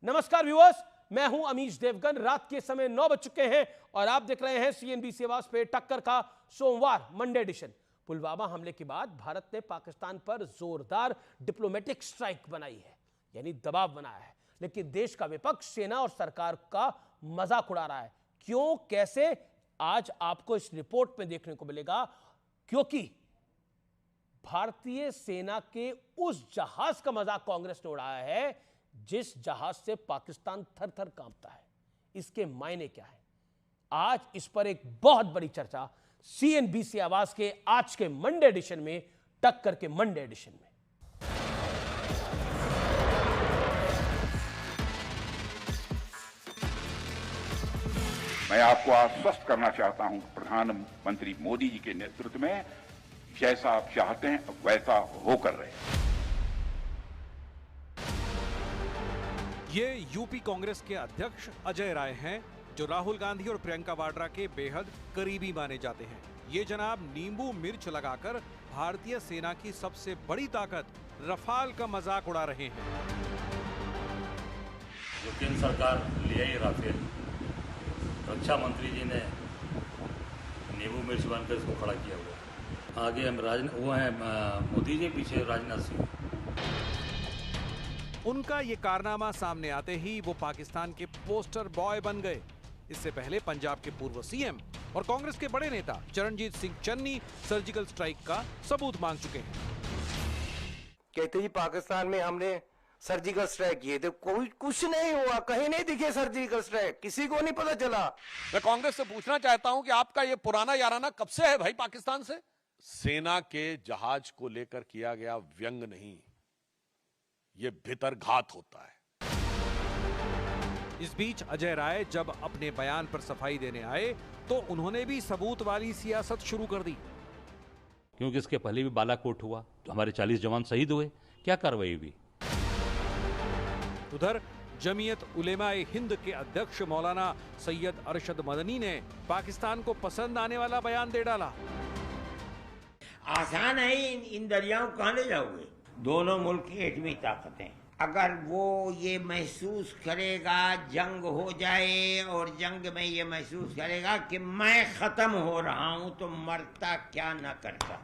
नमस्कार व्यूअर्स, मैं हूं अमीश देवगन। रात के समय 9 बज चुके हैं और आप देख रहे हैं सीएनबीसी आवाज पे टक्कर का सोमवार मंडे एडिशन। पुलवामा हमले के बाद भारत ने पाकिस्तान पर जोरदार डिप्लोमेटिक स्ट्राइक बनाई है, यानी दबाव बनाया है, लेकिन देश का विपक्ष सेना और सरकार का मजाक उड़ा रहा है। क्यों, कैसे, आज आपको इस रिपोर्ट में देखने को मिलेगा। क्योंकि भारतीय सेना के उस जहाज का मजाक कांग्रेस ने उड़ाया है जिस जहाज से पाकिस्तान थर थर कांपता है। इसके मायने क्या है, आज इस पर एक बहुत बड़ी चर्चा सीएनबीसी आवाज के आज के मंडे एडिशन में, टक्कर के मंडे एडिशन में। मैं आपको आश्वस्त करना चाहता हूं, प्रधानमंत्री मोदी जी के नेतृत्व में जैसा आप चाहते हैं वैसा होकर रहे। ये यूपी कांग्रेस के अध्यक्ष अजय राय हैं, जो राहुल गांधी और प्रियंका वाड्रा के बेहद करीबी माने जाते हैं। ये जनाब नींबू मिर्च लगाकर भारतीय सेना की सबसे बड़ी ताकत रफाल का मजाक उड़ा रहे हैं। जो केंद्र सरकार ले आई राफेल, रक्षा मंत्री जी ने नींबू मिर्च बनकर इसको खड़ा किया हुआ। आगे हम वो हैं मोदी जी, पीछे राजनाथ सिंह। उनका ये कारनामा सामने आते ही वो पाकिस्तान के पोस्टर बॉय बन गए। इससे पहले पंजाब के पूर्व सीएम और कांग्रेस के बड़े नेता चरणजीत सिंह चन्नी सर्जिकल स्ट्राइक का सबूत मांग चुके हैं। कहते ही पाकिस्तान में हमने सर्जिकल स्ट्राइक किए थे, कोई कुछ नहीं हुआ, कहीं नहीं दिखे सर्जिकल स्ट्राइक, किसी को नहीं पता चला। मैं कांग्रेस से पूछना चाहता हूं कि आपका ये पुराना याराना कब से है भाई पाकिस्तान से? सेना के जहाज को लेकर किया गया व्यंग नहीं, ये भीतर घात होता है। इस बीच अजय राय जब अपने बयान पर सफाई देने आए तो उन्होंने भी सबूत वाली सियासत शुरू कर दी। क्योंकि इसके पहले भी बालाकोट हुआ तो हमारे 40 जवान शहीद हुए, क्या कार्रवाई हुई? उधर जमीयत उलेमाए हिंद के अध्यक्ष मौलाना सैयद अरशद मदनी ने पाकिस्तान को पसंद आने वाला बयान दे डाला। आसान है, इन दरियाओं को कहां ले जाओगे? दोनों मुल्क की एटमी ताकतें, अगर वो ये महसूस करेगा जंग हो जाए और जंग में ये महसूस करेगा कि मैं खत्म हो रहा हूं, तो मरता क्या न करता।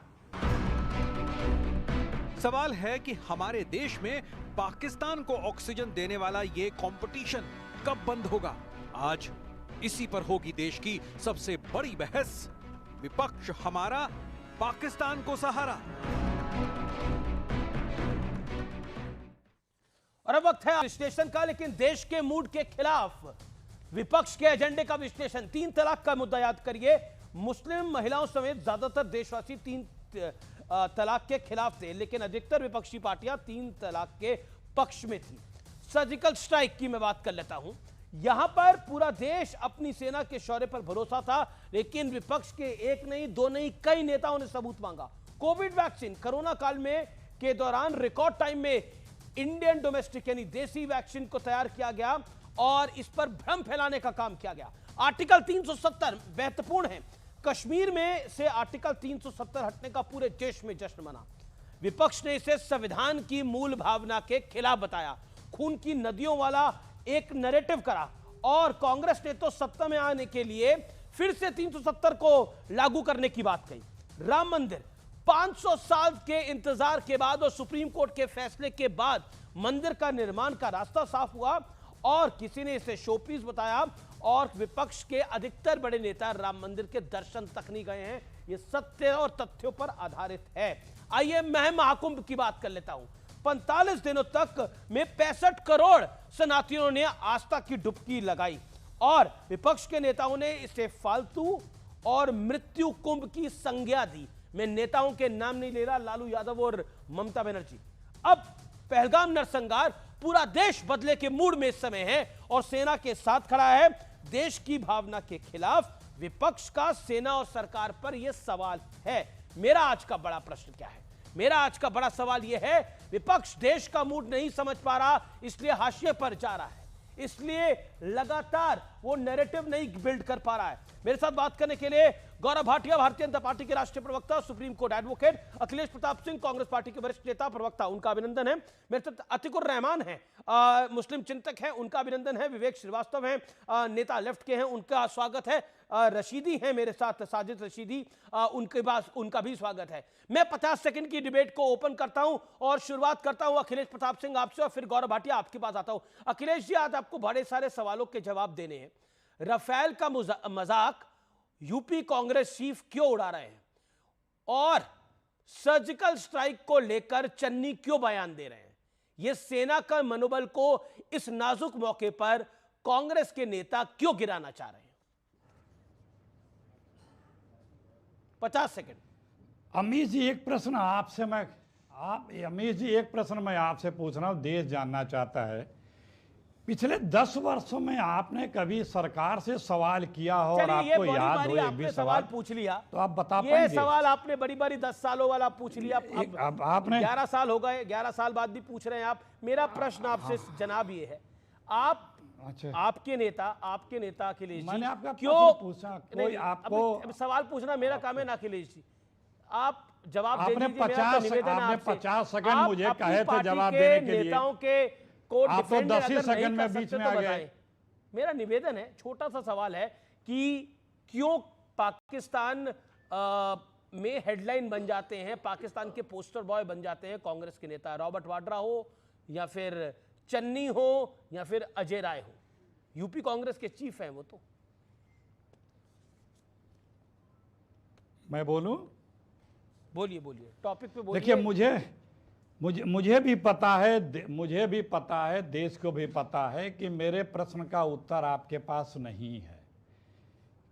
सवाल है कि हमारे देश में पाकिस्तान को ऑक्सीजन देने वाला ये कंपटीशन कब बंद होगा? आज इसी पर होगी देश की सबसे बड़ी बहस। विपक्ष हमारा, पाकिस्तान को सहारा। और अब वक्त है विश्लेषण का, लेकिन देश के मूड के खिलाफ विपक्ष के एजेंडे का विश्लेषण। 3 तलाक का मुद्दा याद करिए। मुस्लिम महिलाओं समेत ज्यादातर देशवासी 3 तलाक के खिलाफ थे, लेकिन अधिकतर विपक्षी पार्टियां 3 तलाक के पक्ष में थी। सर्जिकल स्ट्राइक की मैं बात कर लेता हूं। यहां पर पूरा देश अपनी सेना के शौर्य पर भरोसा था, लेकिन विपक्ष के एक नहीं, 2 नहीं, कई नेताओं ने सबूत मांगा। कोविड वैक्सीन कोरोना काल में के दौरान रिकॉर्ड टाइम में इंडियन डोमेस्टिक यानी देसी वैक्सीन को तैयार किया गया और इस पर भ्रम फैलाने का काम किया गया। आर्टिकल 370 महत्वपूर्ण है। कश्मीर में से आर्टिकल 370 हटने का पूरे देश में जश्न मना। विपक्ष ने इसे संविधान की मूल भावना के खिलाफ बताया, खून की नदियों वाला एक नैरेटिव करा, और कांग्रेस ने तो सत्ता में आने के लिए फिर से 370 को लागू करने की बात कही। राम मंदिर 500 साल के इंतजार के बाद और सुप्रीम कोर्ट के फैसले के बाद मंदिर का निर्माण का रास्ता साफ हुआ और किसी ने इसे शोपीस बताया, और विपक्ष के अधिकतर बड़े नेता राम मंदिर के दर्शन तक नहीं गए हैं। यह सत्य और तथ्यों पर आधारित है। आइए मैं महाकुंभ की बात कर लेता हूं। 45 दिनों तक में 65 करोड़ शरणार्थियों ने आस्था की डुबकी लगाई और विपक्ष के नेताओं ने इसे फालतू और मृत्यु कुंभ की संज्ञा दी। मैं नेताओं के नाम नहीं ले रहा, लालू यादव और ममता बनर्जी। अब पहलगाम नरसंहार, पूरा देश बदले के मूड में इस समय है और सेना के साथ खड़ा है। देश की भावना के खिलाफ विपक्ष का सेना और सरकार पर यह सवाल है। मेरा आज का बड़ा प्रश्न क्या है? मेरा आज का बड़ा सवाल यह है, विपक्ष देश का मूड नहीं समझ पा रहा, इसलिए हाशिए पर जा रहा है, इसलिए लगातार वो नैरेटिव नहीं बिल्ड कर पा रहा है। मेरे साथ बात करने के लिए गौरव भाटिया भारतीय जनता पार्टी के राष्ट्रीय प्रवक्ता, supreme court advocate, Akhilesh Pratap Singh Congress party के वरिष्ठ नेता प्रवक्ता, उनका अभिनंदन है। मेरे साथ अतिकुर रहमान है, मुस्लिम चिंतक है, उनका अभिनंदन है। विवेक श्रीवास्तव है, नेता लेफ्ट के हैं, उनका स्वागत है। रशीदी है मेरे साथ, साजिद रशीदी, उनके पास उनका भी स्वागत है। मैं 50 सेकंड की डिबेट को ओपन करता हूं और शुरुआत करता हूं अखिलेश प्रताप सिंह आपसे और फिर गौरव भाटिया आपके पास आता हूं। अखिलेश जी, आज आपको बड़े सारे सवालों के जवाब देने हैं। राफेल का मजाक यूपी कांग्रेस चीफ क्यों उड़ा रहे हैं और सर्जिकल स्ट्राइक को लेकर चन्नी क्यों बयान दे रहे हैं? यह सेना का मनोबल को इस नाजुक मौके पर कांग्रेस के नेता क्यों गिराना चाह रहे हैं? 50 सेकंड। अमीश जी, एक प्रश्न आपसे मैं आपसे पूछ रहा हूं, देश जानना चाहता है, पिछले 10 वर्षों में आपने कभी सरकार से सवाल किया हो और आपको याद हो एक भी सवाल पूछ लिया तो आप बता पाएंगे? ये सवाल आपने बड़ी बड़ी 10 सालों वाला पूछ लिया, अब आपने 11 साल हो गए, 11 साल बाद भी पूछ रहे हैं आप। मेरा प्रश्न आपसे जनाब ये है, आप आपके नेता अखिलेश जी, मैंने आपका क्यों पूछा? कोई आपको सवाल पूछना मेरा काम है ना अखिलेश जी, आप जवाब दे आपने दीजिए। मेरा निवेदन है 50 सेकंड मुझे कहे थे जवाब देने के लिए, नेताओं के को आप तो डिफेंड 10 ही अगर नहीं सेकंड कर में बीच सकते में तो आ गए। बताएं। मेरा निवेदन है, छोटा सा सवाल है कि क्यों पाकिस्तान में हेडलाइन बन जाते हैं, पाकिस्तान के पोस्टर बॉय बन जाते हैं कांग्रेस के नेता, रॉबर्ट वाड्रा हो या फिर चन्नी हो या फिर अजय राय हो? यूपी कांग्रेस के चीफ हैं वो तो। मैं बोलूं? बोलिए टॉपिक पे बोलिए। देखिए, मुझे भी पता है, देश को भी पता है कि मेरे प्रश्न का उत्तर आपके पास नहीं है,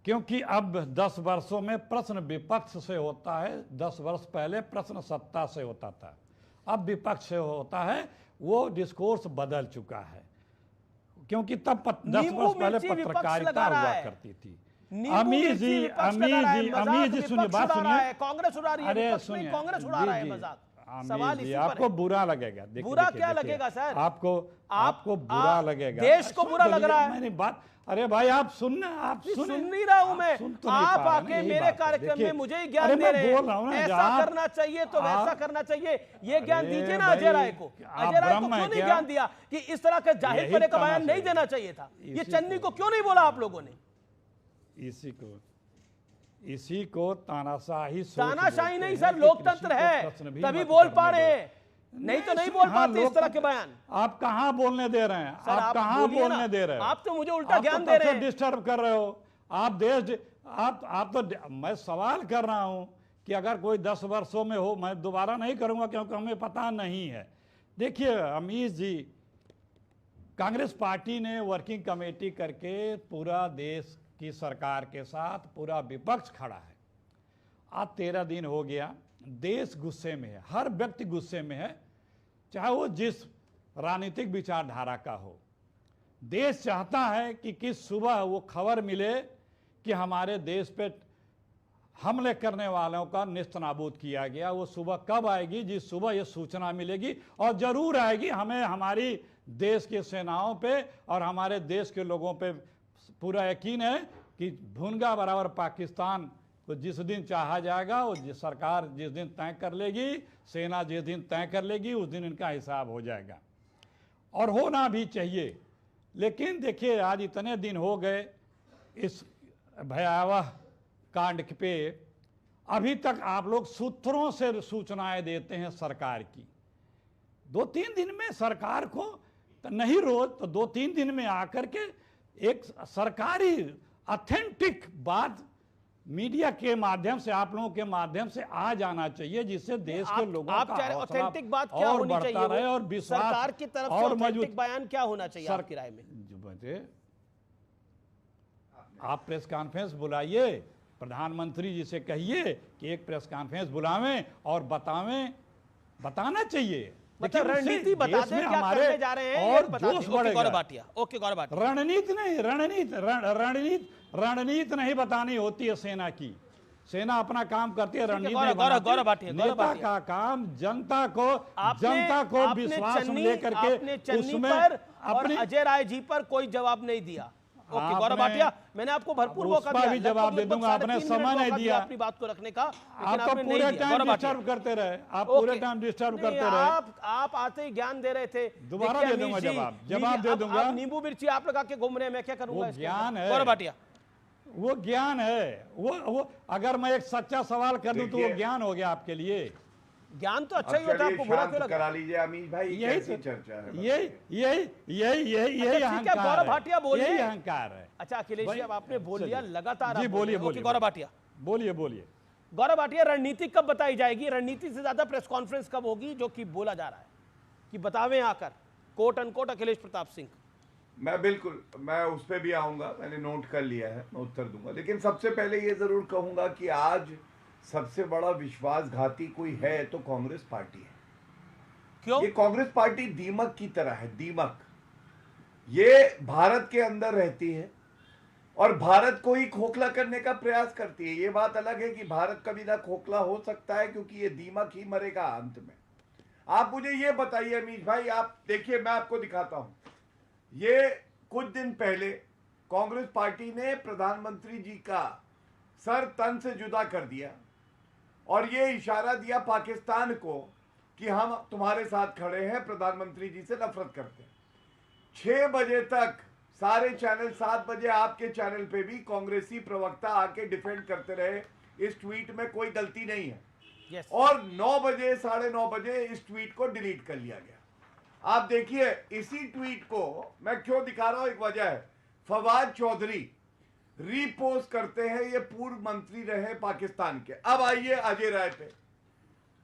क्योंकि अब 10 वर्षों में प्रश्न विपक्ष से होता है। 10 वर्ष पहले प्रश्न सत्ता से होता था, अब विपक्ष से होता है। वो डिस्कोर्स बदल चुका है, क्योंकि तब 10 वर्ष पहले पत्रकारिता हुआ करती थी। अमीर जी सुनिए, बात सुनिए। कांग्रेस उड़ा रही है, अरे सुनिए, कांग्रेस उड़ा रहा है मजाक। सवाल इसी पर आपको है। बुरा लगेगा। बुरा क्या लगेगा सर? आपको बुरा लगेगा, देश को बुरा लग रहा है। मैंने बात, अरे भाई आप सुन नहीं रहा हूं मैं। आप आके मेरे कार्यक्रम में मुझे ही ज्ञान दे रहे हैं, ऐसा करना चाहिए तो वैसा करना चाहिए। ये ज्ञान दीजिए ना अजय राय को। अजय राय को क्यों नहीं ज्ञान दिया कि इस तरह का जाहिर पने का बयान नहीं देना चाहिए था? ये चन्नी को क्यों नहीं बोला आप लोगों ने? इसी को तानाशाही नहीं सर, लोकतंत्र है तभी बोल पा रहे हैं, नहीं तो नहीं बोल पाते इस तरह के बयान। आप कहां बोलने दे रहे हैं? आप कहां बोलने दे रहे हैं? आप तो मुझे उल्टा ज्ञान दे रहे हैं, डिस्टर्ब कर रहे हो आप आप तो मैं सवाल कर रहा हूं कि अगर कोई 10 वर्षों में हो, मैं दोबारा नहीं करूंगा क्योंकि हमें पता नहीं है। देखिए अमीश जी, कांग्रेस पार्टी ने वर्किंग कमेटी करके पूरा देश की सरकार के साथ पूरा विपक्ष खड़ा है। आज 13 दिन हो गया, देश गुस्से में है, हर व्यक्ति गुस्से में है, चाहे वो जिस राजनीतिक विचारधारा का हो। देश चाहता है कि किस सुबह वो खबर मिले कि हमारे देश पे हमले करने वालों का नेस्तनाबूद किया गया। वो सुबह कब आएगी? जिस सुबह ये सूचना मिलेगी, और जरूर आएगी। हमें हमारी देश की सेनाओं पे और हमारे देश के लोगों पे पूरा यकीन है कि भुनगा बराबर पाकिस्तान को जिस दिन चाहा जाएगा, वो सरकार जिस दिन तय कर लेगी, सेना जिस दिन तय कर लेगी, उस दिन इनका हिसाब हो जाएगा, और होना भी चाहिए। लेकिन देखिए, आज इतने दिन हो गए इस भयावह कांड पे, अभी तक आप लोग सूत्रों से सूचनाएं देते हैं सरकार की। 2-3 दिन में सरकार को नहीं, रोज तो 2-3 दिन में आकर के एक सरकारी ऑथेंटिक बात मीडिया के माध्यम से, आप लोगों के माध्यम से आ जाना चाहिए, जिससे देश के लोगों का ऑथेंटिक बात क्या होनी चाहिए रहे और विश्वास सरकार की तरफ से ऑथेंटिक बयान क्या होना चाहिए आपकी राय में? आप प्रेस कॉन्फ्रेंस बुलाइए, प्रधानमंत्री जी से कहिए कि एक प्रेस कॉन्फ्रेंस बुलावें और बताना चाहिए। मतलब रणनीति बता दें क्या करने जा रहे हैं, और जोश बढ़ेगा। ओके गौरव भाटिया, रणनीति नहीं, रणनीति नहीं बतानी होती है सेना की। सेना अपना काम करती है, रणनीति नेता का काम जनता को विश्वास में लेकर के उसमें और अजय राय जी पर कोई जवाब नहीं दिया। ओके गौरव भाटिया, मैंने आपको भरपूर मौका दिया, भी जवाब दे दूंगा, आपने समय नहीं दिया अपनी बात को रखने का, आप तो पूरे टाइम डिस्टर्ब करते रहे, आप पूरे टाइम डिस्टर्ब करते रहे। आप आते ही ज्ञान दे रहे थे, दोबारा दे दूंगा जवाब दे दूंगा। नींबू मिर्ची आप लगा के घूम रहे हैं, मैं क्या करूंगा? ज्ञान है गौरव भाटिया, वो ज्ञान है, वो अगर मैं एक सच्चा सवाल कर दूं तो वो ज्ञान हो गया आपके लिए। ज्ञान तो अच्छा ही होता है, आपको बुरा क्यों लगा? करा लीजिए अमीश भाई, यही चर्चा है, यही अहंकार गौरव भाटिया बोलिए, यही अहंकार है। अच्छा अखिलेश जी, अब आपने बोल लिया, लगातार जी बोलिए बोलिए गौरव भाटिया, बोलिए। गौरव भाटिया, रणनीति कब बताई जाएगी? रणनीति से ज्यादा प्रेस कॉन्फ्रेंस कब होगी, जो कि बोला जा रहा है कि बतावें आकर कोट अनकोट अखिलेश प्रताप सिंह? मैं उस पर भी आऊंगा, मैंने नोट कर लिया है, मैं उत्तर दूंगा। लेकिन सबसे पहले ये जरूर कहूंगा कि आज सबसे बड़ा विश्वासघाती कोई है तो कांग्रेस पार्टी है। क्यों? ये कांग्रेस पार्टी दीमक की तरह है, दीमक। ये भारत के अंदर रहती है और भारत को ही खोखला करने का प्रयास करती है। ये बात अलग है कि भारत कभी ना खोखला हो सकता है, क्योंकि ये दीमक ही मरेगा अंत में। आप मुझे ये बताइए अमीश भाई, आप देखिए, मैं आपको दिखाता हूं। ये कुछ दिन पहले कांग्रेस पार्टी ने प्रधानमंत्री जी का सर तन से जुदा कर दिया और ये इशारा दिया पाकिस्तान को कि हम तुम्हारे साथ खड़े हैं, प्रधानमंत्री जी से नफरत करते हैं। 6 बजे तक सारे चैनल, 7 बजे आपके चैनल पे भी कांग्रेसी प्रवक्ता आके डिफेंड करते रहे, इस ट्वीट में कोई गलती नहीं है। yes. और 9 बजे, 9:30 बजे इस ट्वीट को डिलीट कर लिया गया। आप देखिए, इसी ट्वीट को मैं क्यों दिखा रहा हूं, एक वजह है। फवाद चौधरी रीपोस्ट करते हैं, ये पूर्व मंत्री रहे पाकिस्तान के। अब आइए अजय राय पे।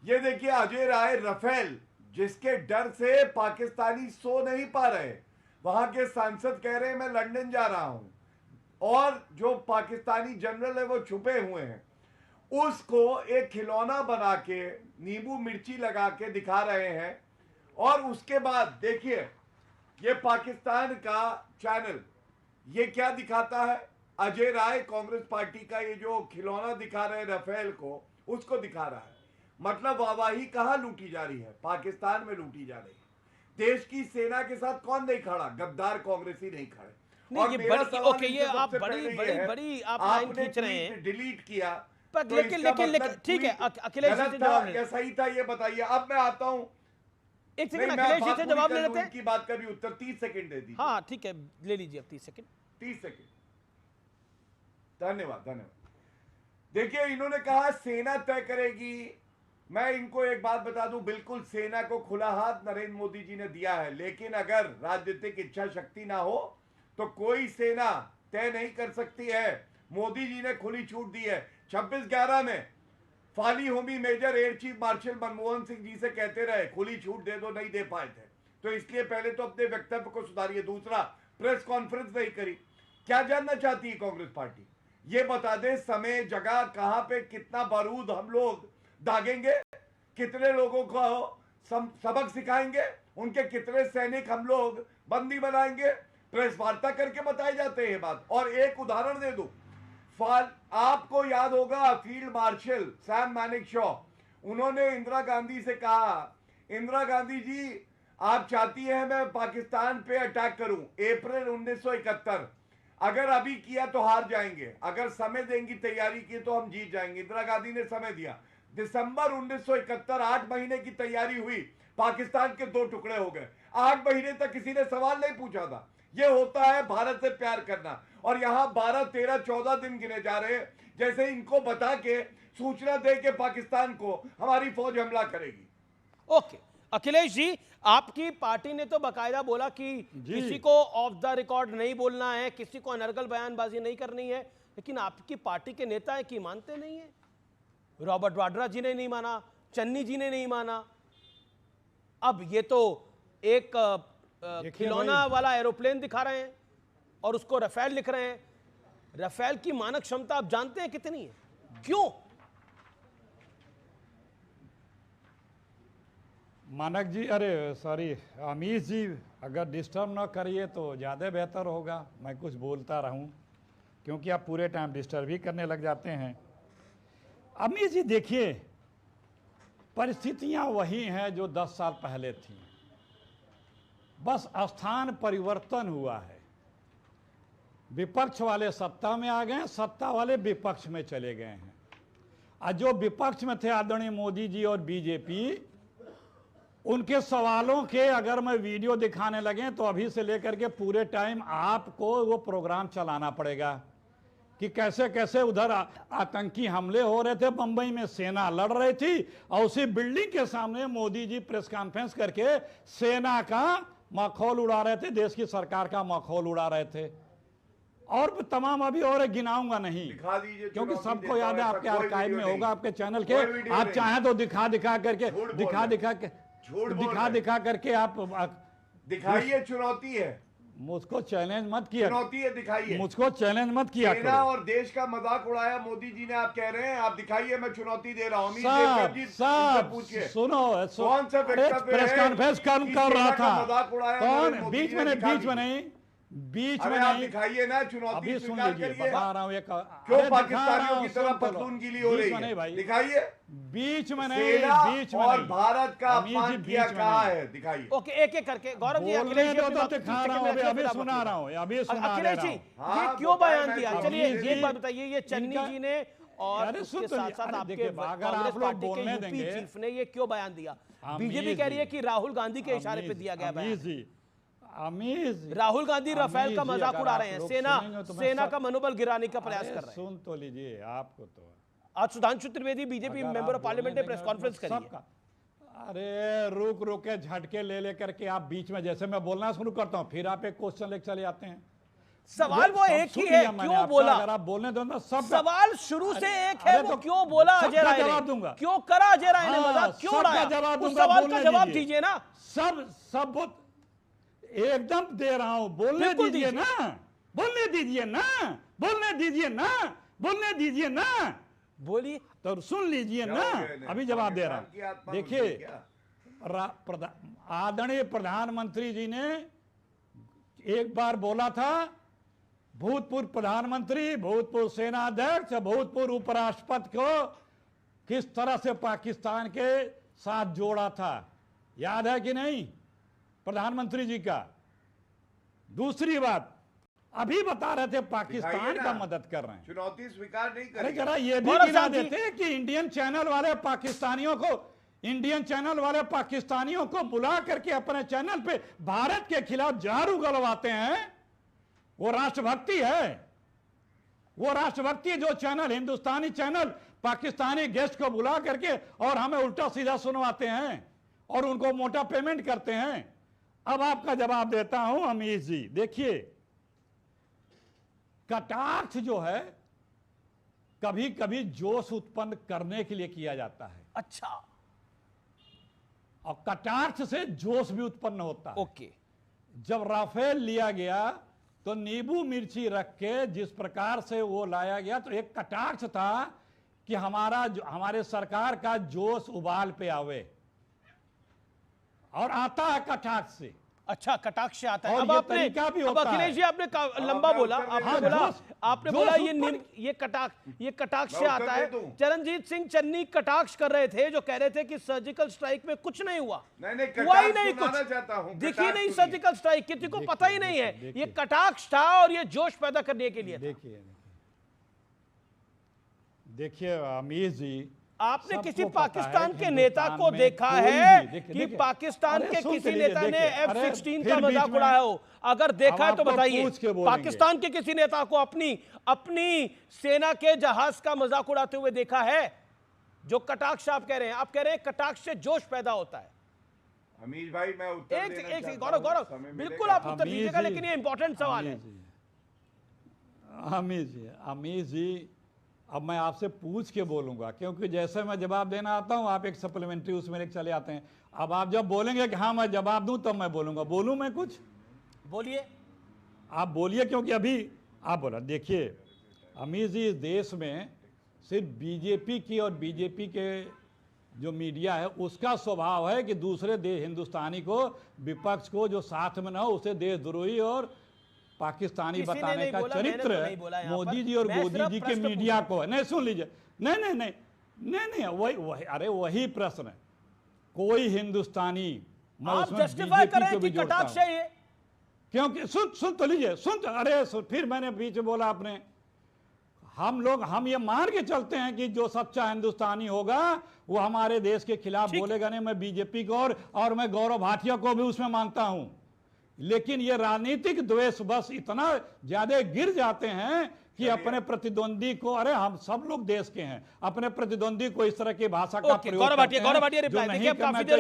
ये देखिए अजय राय, राफेल जिसके डर से पाकिस्तानी सो नहीं पा रहे, वहां के सांसद कह रहे हैं मैं लंदन जा रहा हूं, और जो पाकिस्तानी जनरल है वो छुपे हुए हैं, उसको एक खिलौना बना के नींबू मिर्ची लगा के दिखा रहे हैं। और उसके बाद देखिए, ये पाकिस्तान का चैनल ये क्या दिखाता है, अजय राय कांग्रेस पार्टी का ये जो खिलौना दिखा रहे हैं राफेल को, उसको दिखा रहा है। मतलब वाहवाही कहां लूटी जा रही है? पाकिस्तान में लूटी जा रही है। देश की सेना के साथ कौन नहीं खड़ा? गद्दार कांग्रेसी नहीं खड़े। नहीं, ये बड़ी ओके, ये आप बड़ी आप लाइन खींच रहे हैं, डिलीट किया, पर लेकिन ठीक है, अखिलेश जी से जवाब या सही था ये बताइए। अब मैं आता हूं, एक सेकंड, अखिलेश जी से जवाब ले लेते हैं। की बात का भी उत्तर 30 सेकंड दे दीजिए। हाँ ठीक है, ले लीजिए अब 30 सेकंड। 30 सेकंड, धन्यवाद। देखिए, इन्होंने कहा सेना तय करेगी। मैं इनको एक बात बता दूं, बिल्कुल सेना को खुला हाथ नरेंद्र मोदी जी ने दिया है, लेकिन अगर राजनीतिक इच्छा शक्ति ना हो तो कोई सेना तय नहीं कर सकती है। मोदी जी ने खुली छूट दी है। 26/11 में Fali Homi Major air chief marshal Manmohan Singh ji से कहते रहे खुली छूट दे दो, नहीं दे पाए थे, तो इसलिए पहले तो अपने वक्तव्य को सुधारिए। दूसरा, प्रेस कॉन्फ्रेंस नहीं करी। क्या जानना चाहती है कांग्रेस पार्टी? ये बता दे समय, जगह, कहां पे कितना बारूद हम लोग दागेंगे, कितने लोगों को सबक सिखाएंगे, उनके कितने सैनिक हम लोग बंदी बनाएंगे, प्रेस वार्ता करके बताए जाते हैं बात। और एक उदाहरण दे दूं, आपको याद होगा फील्ड मार्शल सैम मैनेकशॉ, उन्होंने इंदिरा गांधी से कहा, इंदिरा गांधी जी आप चाहती हैं मैं पाकिस्तान पे अटैक करूं, अप्रैल 1971, अगर अभी किया तो हार जाएंगे, अगर समय देंगी, तैयारी की तो हम जीत जाएंगे। इंदिरा गांधी ने समय दिया। दिसंबर 1971, 8 महीने की तैयारी हुई, पाकिस्तान के 2 टुकड़े हो गए। 8 महीने तक किसी ने सवाल नहीं पूछा था। यह होता है भारत से प्यार करना। और यहां 12, 13, 14 दिन गिने जा रहे हैं, जैसे इनको बता के सूचना दे के पाकिस्तान को हमारी फौज हमला करेगी। ओके अखिलेश जी, आपकी पार्टी ने तो बकायदा बोला कि किसी को ऑफ द रिकॉर्ड नहीं बोलना है, किसी को अनर्गल बयानबाजी नहीं करनी है, लेकिन आपकी पार्टी के नेता है कि मानते नहीं है। रॉबर्ट वाड्रा जी ने नहीं माना, चन्नी जी ने नहीं माना, अब ये तो एक खिलौना वाला एरोप्लेन दिखा रहे हैं और उसको राफेल लिख रहे हैं। राफेल की मानक क्षमता आप जानते हैं कितनी है? क्यों? मानक जी, अरे सॉरी अमीश जी, अगर डिस्टर्ब ना करिए तो ज़्यादा बेहतर होगा, मैं कुछ बोलता रहूं, क्योंकि आप पूरे टाइम डिस्टर्ब ही करने लग जाते हैं। अमीश जी देखिए, परिस्थितियां वही हैं जो 10 साल पहले थी, बस स्थान परिवर्तन हुआ है। विपक्ष वाले सत्ता में आ गए हैं, सत्ता वाले विपक्ष में चले गए हैं। और जो विपक्ष में थे आदरणीय मोदी जी और बीजेपी, उनके सवालों के अगर मैं वीडियो दिखाने लगे तो अभी से लेकर के पूरे टाइम आपको वो प्रोग्राम चलाना पड़ेगा कि कैसे कैसे उधर आतंकी हमले हो रहे थे, बंबई में सेना लड़ रही थी और उसी बिल्डिंग के सामने मोदी जी प्रेस कॉन्फ्रेंस करके सेना का मखौल उड़ा रहे थे, देश की सरकार का मखौल उड़ा रहे थे। और तमाम अभी और गिनाऊंगा नहीं क्योंकि सबको याद है, आपके आर्काइव में होगा, आपके चैनल के, आप चाहें तो दिखा करके आप दिखाइए। चुनौती है, मुझको चैलेंज मत किया, चुनौती है, दिखाइए। मुझको चैलेंज मत किया। सेना और देश का मजाक उड़ाया मोदी जी ने, आप कह रहे हैं, आप दिखाइए, मैं चुनौती दे रहा हूं। पूछिए, सुनो, कौन सा प्रेस कॉन्फ्रेंस कर रहा था, कौन बीच में नहीं दिखाइए ना, चुनौती अभी सुन लीजिए, बता रहा हूँ। क्यों पाकिस्तानियों की तरह पतलून गीली हो रही है? दिखाइए। बीच में नहीं, और भारत का अपमान किया कहाँ है? दिखाइए। ओके, एक एक करके गौरव जी, अखिलेश जी दिखा रहा हूँ, अभी सुना रहा हूँ, अखिलेश जी ये क्यों बयान दिया? चलिए एक बात बताइए, ये चन्नी जी ने और उसके साथ साथ आपके कांग्रेस पार्टी के यूपी चीफ ने ये क्यों बयान दिया? बीजेपी कह रही है कि राहुल गांधी के इशारे पे दिया गया बयान। राहुल गांधी राफेल का मजाक उड़ा रहे हैं, सेना का मनोबल गिराने का प्रयास कर रहे हैं। सुन तो लीजिए, आपको तो आज Sudhanshu Trivedi BJP member of parliament ने प्रेस कॉन्फ्रेंस करी है। अरे रुक के झटके ले करके आप बीच में, जैसे मैं बोलना शुरू करता हूं फिर आप एक क्वेश्चन लेके चले जाते हैं। सवाल वो एक ही है, क्यों बोला? अगर आप बोलने दो ना, सब सवाल शुरू से एक है, वो क्यों बोला अजय राय ने? जवाब दूंगा। क्यों करा अजय राय ने मजाक, क्यों उड़ाया? उस सवाल का जवाब दीजिए ना। सब एकदम दे रहा हूं, बोलने दीजिए ना, बोलने दीजिए ना, बोलिए तो सुन लीजिए ना, अभी जवाब दे रहा हूं। देखिए, आदरणीय प्रधानमंत्री जी ने एक बार बोला था, भूतपूर्व प्रधानमंत्री, भूतपूर्व सेना अध्यक्ष, भूतपूर्व उपराष्ट्रपति को किस तरह से पाकिस्तान के साथ जोड़ा था, याद है कि नहीं प्रधानमंत्री जी का? दूसरी बात, अभी बता रहे थे पाकिस्तान का मदद कर रहे हैं, चुनौती स्वीकार नहीं कर रहे। जरा ये भी गिना देते कि इंडियन चैनल वाले पाकिस्तानियों को बुला करके अपने चैनल पे भारत के खिलाफ जहर उगलवाते हैं। वो राष्ट्रभक्ति है, वो राष्ट्रभक्ति जो चैनल, हिंदुस्तानी चैनल पाकिस्तानी गेस्ट को बुला करके और हमें उल्टा सीधा सुनवाते हैं और उनको मोटा पेमेंट करते हैं। अब आपका जवाब देता हूं अमीर जी। देखिए, कटाक्ष जो है कभी कभी जोश उत्पन्न करने के लिए किया जाता है। अच्छा, और कटाक्ष से जोश भी उत्पन्न होता है। ओके, जब राफेल लिया गया तो नींबू मिर्ची रख के जिस प्रकार से वो लाया गया, तो एक कटाक्ष था कि हमारे सरकार का जोश उबाल पे आवे, और आता है कटाक्ष से। अच्छा, कटाक्ष से आता है। अब अखिलेश जी आपने लंबा बोला, आपने बोला ये कटाक्ष से आता है। चरणजीत सिंह चन्नी कटाक्ष कर रहे थे, जो कह रहे थे कि सर्जिकल स्ट्राइक में कुछ नहीं हुआ, हुआ ही नहीं कुछ, दिखी नहीं सर्जिकल स्ट्राइक, किसी को पता ही नहीं है। ये कटाक्ष था और ये जोश पैदा करने के लिए। देखिए अमीर जी, आपने किसी पाकिस्तान के नेता को देखा है कि पाकिस्तान के किसी नेता ने F-16 का मजाक उड़ाया हो? अगर देखा है तो बताइए। पाकिस्तान के किसी नेता को अपनी सेना के जहाज का मजाक उड़ाते हुए देखा है? जो कटाक्ष आप कह रहे हैं, आप कह रहे हैं कटाक्ष से जोश पैदा होता है। अमीर भाई, मैं उत्तर गौरव बिल्कुल आप उत्तर दीजिएगा, लेकिन ये इंपॉर्टेंट सवाल है। अमीर जी, अब मैं आपसे पूछ के बोलूंगा, क्योंकि जैसे मैं जवाब देना आता हूं आप एक सप्लीमेंट्री उसमें लेके चले आते हैं। अब आप जब बोलेंगे कि हाँ मैं जवाब दूं, तब मैं बोलूंगा। बोलूं मैं कुछ? बोलिए, आप बोलिए, क्योंकि अभी आप बोला। देखिए अमीर जी, इस देश में सिर्फ बीजेपी की और बीजेपी के जो मीडिया है उसका स्वभाव है कि दूसरे देश, हिंदुस्तानी को, विपक्ष को जो साथ में ना हो उसे देशद्रोही और पाकिस्तानी बताने का चरित्र मोदी जी और मोदी जी के मीडिया को है। नहीं, सुन लीजिए, नहीं, वही प्रश्न है। कोई हिंदुस्तानी, आप जस्टिफाई कर रहे हैं कि कटाक्ष है ये? क्योंकि सुन तो लीजिए, फिर मैंने बीच में बोला आपने, हम ये मान के चलते हैं कि जो सच्चा हिंदुस्तानी होगा वो हमारे देश के खिलाफ बोलेगा नहीं। मैं बीजेपी को और मैं गौरव भाटिया को भी उसमें मानता हूं, लेकिन ये राजनीतिक द्वेष बस इतना ज्यादा गिर जाते हैं कि अपने प्रतिद्वंदी को, अरे हम सब लोग देश के हैं, अपने प्रतिद्वंदी को इस तरह की भाषा का प्रयोग करते हैं। कांग्रेस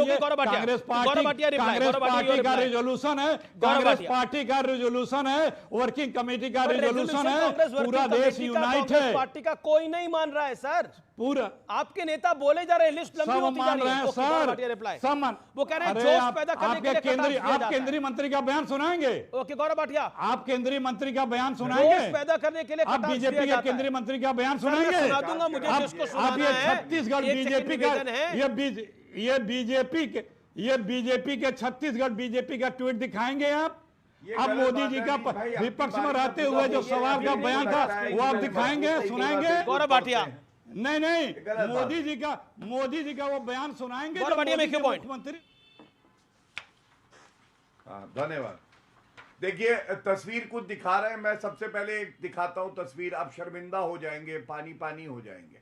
पार्टी का रिजोल्यूशन है, वर्किंग कमेटी का रिजोल्यूशन है, पूरा देश यूनाइट है। पार्टी का कोई नहीं मान रहा है सर, पूरा आपके नेता बोले जा रहे हैं, लिस्ट लंबी होती जा रही है। सर सब मान, वो कह रहे हैं जोश पैदा करने के लिए आप केंद्रीय मंत्री का बयान सुनाएंगे? ओके गौरव भाटिया, आप केंद्रीय मंत्री का बयान सुनाएंगे? जोश पैदा करने के लिए आप बीजेपी के केंद्रीय मंत्री का बयान सुनाएंगे? सुना दूंगा, मुझे जिसको सुनाना है। छत्तीसगढ़ बीजेपी का, ये बीजेपी के छत्तीसगढ़ बीजेपी का ट्वीट दिखाएंगे आप? अब मोदी जी का विपक्ष में रहते हुए जो सवाल का बयान था वो आप दिखाएंगे, सुनाएंगे? गौरव भाटिया नहीं, मोदी जी का वो बयान सुनाएंगे मुख्यमंत्री। धन्यवाद। देखिए तस्वीर कुछ दिखा रहे हैं, मैं सबसे पहले एक दिखाता हूं तस्वीर, आप शर्मिंदा हो जाएंगे, पानी पानी हो जाएंगे।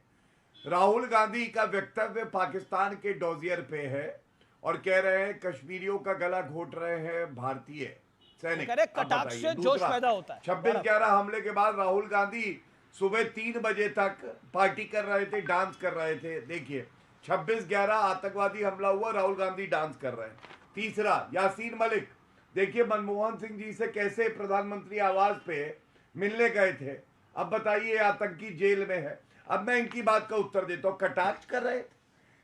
राहुल गांधी का वक्तव्य पाकिस्तान के डोजियर पे है और कह रहे हैं कश्मीरियों का गला घोट रहे हैं भारतीय सैनिक। कटाक्ष से जोश पैदा होता है। 26/11 हमले के बाद राहुल गांधी सुबह 3 बजे तक पार्टी कर रहे थे, डांस कर रहे थे। देखिए 26/11 आतंकवादी हमला हुआ, राहुल गांधी डांस कर रहे हैं। तीसरा, यासीन मलिक, देखिए मनमोहन सिंह जी से कैसे प्रधानमंत्री आवास पे मिलने गए थे, अब बताइए आतंकी जेल में है। अब मैं इनकी बात का उत्तर देता हूं। कटाक्ष कर रहे थे,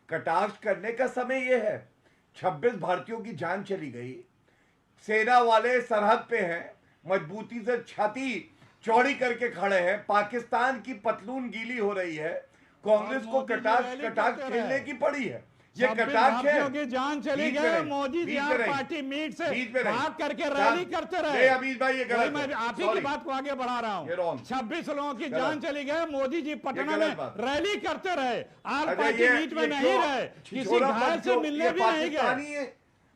कटाक्ष करने का समय यह है, 26 भारतीयों की जान चली गई, सेना वाले सरहद पे हैं, मजबूती से छाती चौड़ी करके खड़े हैं, पाकिस्तान की पतलून गीली हो रही है, कांग्रेस को कटाक्ष खेलने की पड़ी है। ये कटाक्ष है, जान चली गई। मोदी जी आप पार्टी मीट से भाग करके रैली करते रहे। अमीश भाई ये गलत, मैं आप ही की बात को आगे बढ़ा रहा हूँ। 26 लोगों की जान चली गई, मोदी जी पटना में रैली करते रहे, आप पार्टी मीट में नहीं रहे, किसी घायल से मिलने भी नहीं गए।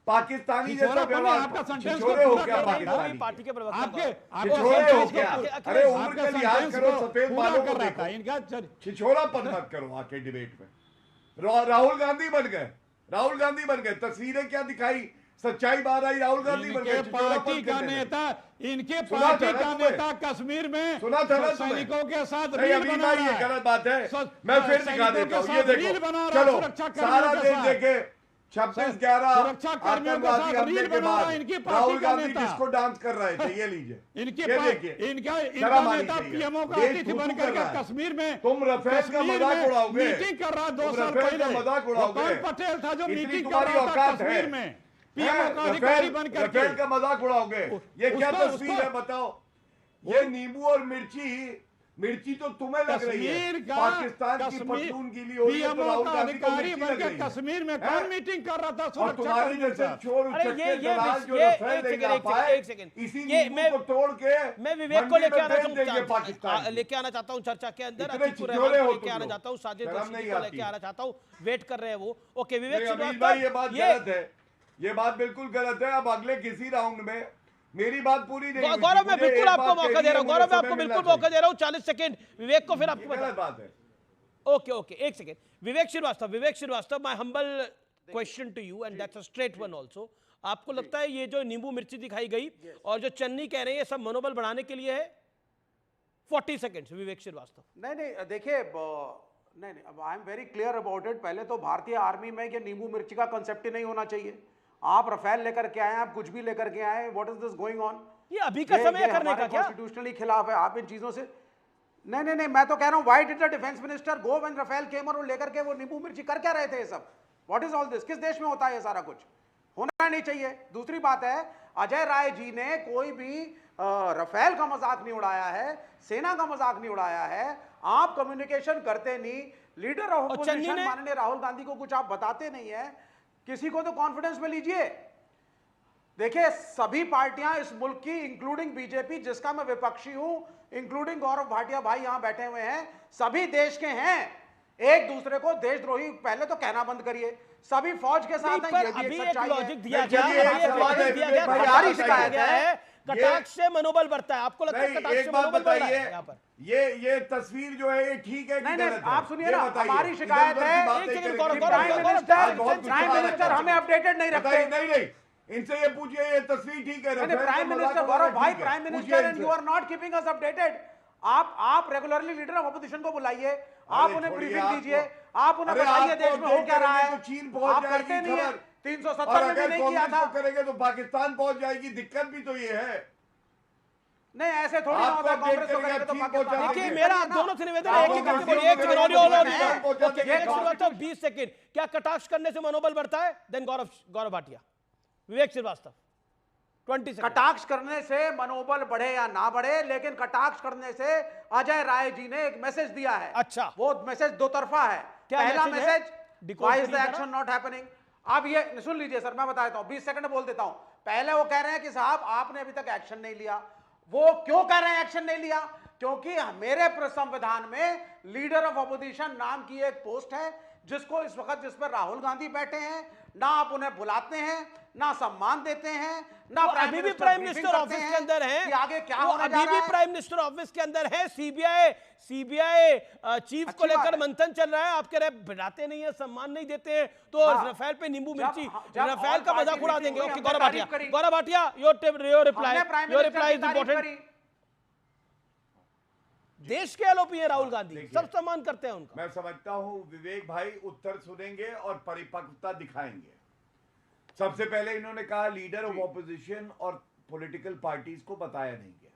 पाकिस्तानी जैसा व्यवहार, आपका सेंटेंस छिछोरे हो क्या पाकिस्तानी? पार्टी के प्रवक्ता छिछोरे हो क्या? अरे उम्र का लिहाज करो, सफेद बालों को देखो, इनका छिछोरा पद मत करो आके डिबेट में। राहुल गांधी बन गए, राहुल गांधी बन गए, तस्वीरें क्या दिखाई, सच्चाई बाहर आई, राहुल गांधी बन गए। पार्टी का नेता, इनके पार्टी का नेता कश्मीर में सुना था ना सैनिकों के साथ रील बना रहा है। ये गलत बात है, मैं फिर दिखा देता हूँ, ये देखो, चलो सारा देश देखे 26/11 आतंकवादी हमले के बाद राहुल गांधी जिसको डांस कर रहे थे, ये लीजिए, इनका नेता पीएमओ का अतिथि बनकर कश्मीर में, तुम रफेल का मजाक उड़ाओगे, मीटिंग कर रहा 2 साल पहले, मजाक उड़ाओगे। पटेल था जो मीटिंग कर रहा था कश्मीर में, पीएमओ का अधिकारी बनकर रफेल का मजाक उड़ाओगे। ये क्या तस्वीर है बताओ? ये नींबू और मिर्ची तो तुम्हें लग रही है, पाकिस्तान की पतलून गीली हो रही है, तो राहुल गांधी को मिर्ची लग रही है। कश्मीर में कौन मीटिंग कर रहा था? और तुम्हारी जैसे चोर उचक्के दलाल जो रफेल लेके आ पाए, इसी नींबू को तोड़ के मैं विवेक को लेके आना चाहता हूँ चर्चा के अंदर, लेके आना चाहता हूँ, साजिद को लेके आना चाहता हूँ, वेट कर रहे हैं वो। ओके विवेक भाई, ये बात गलत है, ये बात बिल्कुल गलत है। अब अगले किसी राउंड में मेरी बात पूरी नहीं। गौरव मैं बिल्कुल आपको मौका दे रहा हूं, गौरव मैं आपको बिल्कुल मौका दे रहा हूं, 40 सेकंड विवेक को, फिर आपको बात है। Okay 1 second. Vivek Srivastava, my humble question to you and that's a straight one also. आपको लगता है ये जो नींबू मिर्ची दिखाई गई और जो चन्नी कह रहे हैं, ये सब मनोबल बढ़ाने के लिए है? 40 सेकंड विवेक श्रीवास्तव। नहीं देखिए, नहीं अब I am very clear about it. पहले तो भारतीय आर्मी में ये नींबू मिर्ची का कंसेप्ट ही नहीं होना चाहिए। आप रफेल लेकर के आए, आप कुछ भी लेकर के आए, what is this going on? ये अभी का समय करने का क्या? कॉन्स्टिट्यूशनली खिलाफ है। आप इन चीजों से नहीं, मैं तो कह रहा हूं, why did the defence minister go when Rafale came और लेकर के वो नींबू मिर्ची कर क्या रहे थे? ये सब व्हाट इज ऑल दिस? किस देश में होता है ये सारा कुछ? होना नहीं चाहिए। दूसरी बात है, अजय राय जी ने कोई भी रफेल का मजाक नहीं उड़ाया है, सेना का मजाक नहीं उड़ाया है। आप कम्युनिकेशन करते नहीं, लीडर ऑफ अपोजिशन माननीय राहुल गांधी को कुछ आप बताते नहीं है, किसी को तो कॉन्फिडेंस में लीजिए। देखिए सभी पार्टियां इस मुल्क की, इंक्लूडिंग बीजेपी जिसका मैं विपक्षी हूं, इंक्लूडिंग गौरव भाटिया भाई यहां बैठे हुए हैं, सभी देश के हैं। एक दूसरे को देशद्रोही पहले तो कहना बंद करिए। सभी फौज के साथ हैं, ये भी एक सच्चाई है। लॉजिक दिया गया है कटाक्ष से मनोबल बढ़ता है, आपको लगता है कटाक्ष से एक बात मनोबल बढ़ रहा है बताइए, यहाँ पर? ये तस्वीर जो है ये ठीक है कि नहीं गलत नहीं, है? आप सुनिए ये ना, बताइए। हमारी शिकायत इधर-उधर की है बात नहीं एक सेकंड, करेंगे। प्राइम मिनिस्टर हमें अपडेटेड नहीं रखते। नहीं, इनसे ये पूछिए, ये तस्वीर ठीक है? प्राइम मिनिस्टर गौरव भाई, prime minister and you are not keeping us updated. आप रेगुलरली लीडर ऑफ अपोजिशन को बुलाइए, आप उन्हें ब्रीफिंग दीजिए, आप उन्हें बताइए देश में हो क्या रहा है। तो चीन पहुंच करते नहीं है, जाएगी 370 में भी नहीं किया था। करेंगे तो पाकिस्तान पहुंच जाएगी। दिक्कत भी तो ये है। नहीं ऐसे थोड़ी ना होता, कांग्रेस तो करेंगे तो पाकिस्तान। देखिए मेरा दोनों से निवेदन है, एक एक करके बोलिए, 1 सेकंड 20 सेकंड। क्या कटाक्ष करने से मनोबल बढ़ता है? देन गौरव भाटिया, विवेक श्रीवास्तव 20 सेकंड। कटाक्ष करने से मनोबल बढ़े या ना बढ़े, लेकिन कटाक्ष करने से अजय राय जी ने एक मैसेज दिया है। अच्छा, वो मैसेज दो तरफा है। पहला message, why is the action not happening. आप ये सुन लीजिए सर, मैं बता देता हूं, 20 सेकंड बोल देता हूं। पहले वो कह रहे हैं कि साहब आपने अभी तक एक्शन नहीं लिया। वो क्यों कह रहे हैं एक्शन नहीं लिया? क्योंकि मेरे संविधान में लीडर ऑफ अपोजिशन नाम की एक पोस्ट है, जिसको इस वक्त जिस पर राहुल गांधी बैठे हैं, ना आप उन्हें बुलाते हैं, ना सम्मान देते हैं, ना अभी भी प्राइम मिनिस्टर ऑफिस के अंदर हैं, कि आगे क्या होने जा अभी रहा भी है। प्राइम मिनिस्टर ऑफिस के अंदर है। सीबीआई चीफ को लेकर मंथन चल रहा है। आप कह रहे हैं बुलाते नहीं है, सम्मान नहीं देते हैं, तो रफेल पे नींबू मिर्ची, रफेल का मजाक उड़ा देंगे। Okay, Gaurav Bhatia, your reply is important. देश के एलओपी है राहुल गांधी, सब सम्मान करते हैं उनका। मैं समझता हूं विवेक भाई उत्तर सुनेंगे और परिपक्वता दिखाएंगे। सबसे पहले इन्होंने कहा लीडर ऑफ ऑपोजिशन और पॉलिटिकल पार्टीज को बताया नहीं गया।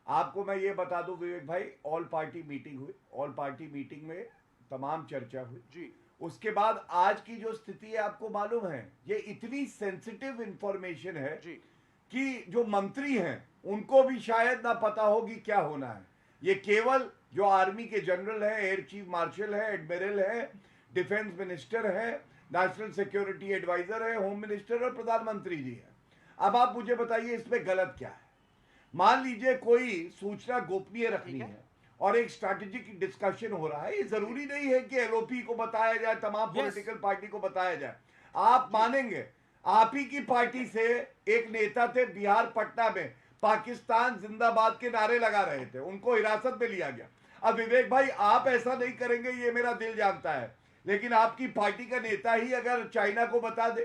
आपको मैं ये बता दूं विवेक भाई, ऑल पार्टी मीटिंग हुई, ऑल पार्टी मीटिंग में तमाम चर्चा हुई जी। उसके बाद आज की जो स्थिति है आपको मालूम है, ये इतनी सेंसिटिव इंफॉर्मेशन है जी कि जो मंत्री हैं उनको भी शायद ना पता हो कि क्या होना है। ये केवल जो आर्मी के जनरल है, एयर चीफ मार्शल है, एडमिरल है, डिफेंस मिनिस्टर है, नेशनल सिक्योरिटी एडवाइजर है, होम मिनिस्टर और प्रधानमंत्री जी है। अब आप मुझे बताइए इसमें गलत क्या है? मान लीजिए कोई सूचना गोपनीय रखनी है और एक स्ट्रैटेजिक डिस्कशन हो रहा है, ये जरूरी नहीं है कि एलओपी को बताया जाए, तमाम पॉलिटिकल पार्टी को बताया जाए। आप मानेंगे, आप ही की पार्टी से एक नेता थे बिहार पटना में, पाकिस्तान जिंदाबाद के नारे लगा रहे थे, उनको हिरासत में लिया गया। अब विवेक भाई आप ऐसा नहीं करेंगे, ये मेरा दिल जानता है, लेकिन आपकी पार्टी का नेता ही अगर चाइना को बता दे,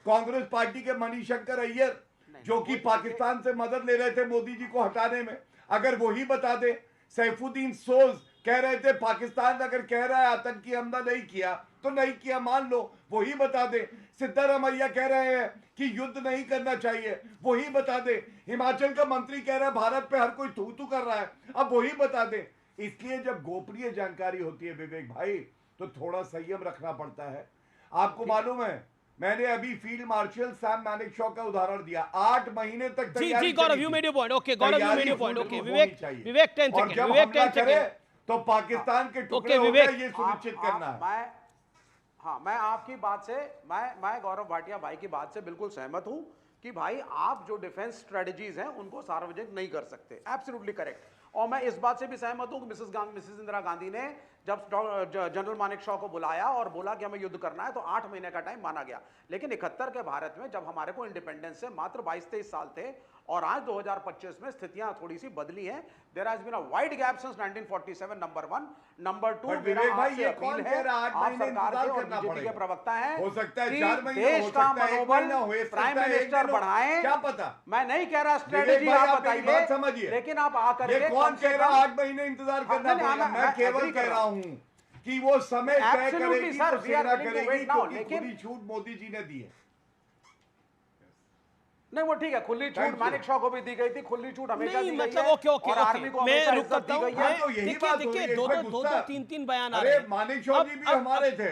कांग्रेस पार्टी के मणिशंकर अय्यर जो कि पाकिस्तान से मदद ले रहे थे मोदी जी को हटाने में, अगर वही बता दे, सैफुद्दीन सोज कह रहे थे पाकिस्तान अगर कह रहा है आतंकी हमला नहीं किया तो नहीं किया, मान लो, वही बता दे। सिद्धारमैया कह रहे हैं कि युद्ध नहीं करना चाहिए, वही बता दे। हिमाचल का मंत्री कह रहा है भारत पे हर कोई थू थू कर रहा है, अब वही बता दे। इसलिए जब गोपनीय जानकारी होती है विवेक भाई, तो थोड़ा संयम रखना पड़ता है। आपको मालूम है, मैंने अभी फील्ड मार्शल सैम मानेकशॉ का उदाहरण दिया, 8 महीने तक जी Gaurav, you made your point. Okay Gaurav, you made your point. Okay Vivek 10 और जब हमला करे तो पाकिस्तान के टुकड़े हो गए, ये सुनिश्चित करना है। मैं आपकी बात से, मैं गौरव भाटिया भाई की बात से बिल्कुल सहमत हूं कि भाई आप जो डिफेंस स्ट्रेटजीज हैं उनको सार्वजनिक नहीं कर सकते, एब्सोल्युटली करेक्ट। और मैं इस बात से भी सहमत हूं कि मिसेस इंदिरा गांधी ने जब जनरल मानेकशॉ को बुलाया और बोला कि हमें युद्ध करना है, तो 8 महीने का टाइम माना गया। लेकिन 71 के भारत में जब हमारे को इंडिपेंडेंस से मात्र 22-23 साल थे और आज 2025 में स्थितियां थोड़ी सी बदली हैं। There has been a wide gap since 1947, number 1। Number 2, मेरा आपसे अपील है, आप सरकार के और बीजेपी के प्रवक्ता हैं, हो सकता है कि 4 महीने, देश का मनोबल प्राइम मिनिस्टर बढ़ाएं। क्या पता, मैं नहीं कह रहा स्ट्रेटेजी आप बताइए, लेकिन आप आकर के कौन कह रहा 8 महीने इंतजार करना पड़ेगा? मैं केवल कह रहा हूं कि वो समय तय करेगी तो सेना करेगी, क्योंकि खुली छूट मोदी जी ने दी है। नहीं वो ठीक है, खुली छूट मानेकशॉ को भी दी गई थी, खुली छूट हमेशा दी गई है, मतलब ओके और आर्मी को हमेशा इज्जत दी गई है। तो यही बात हो रही है, देखिए 2-3 बयान आ रहे हैं। मानेकशॉ जी भी हमारे थे।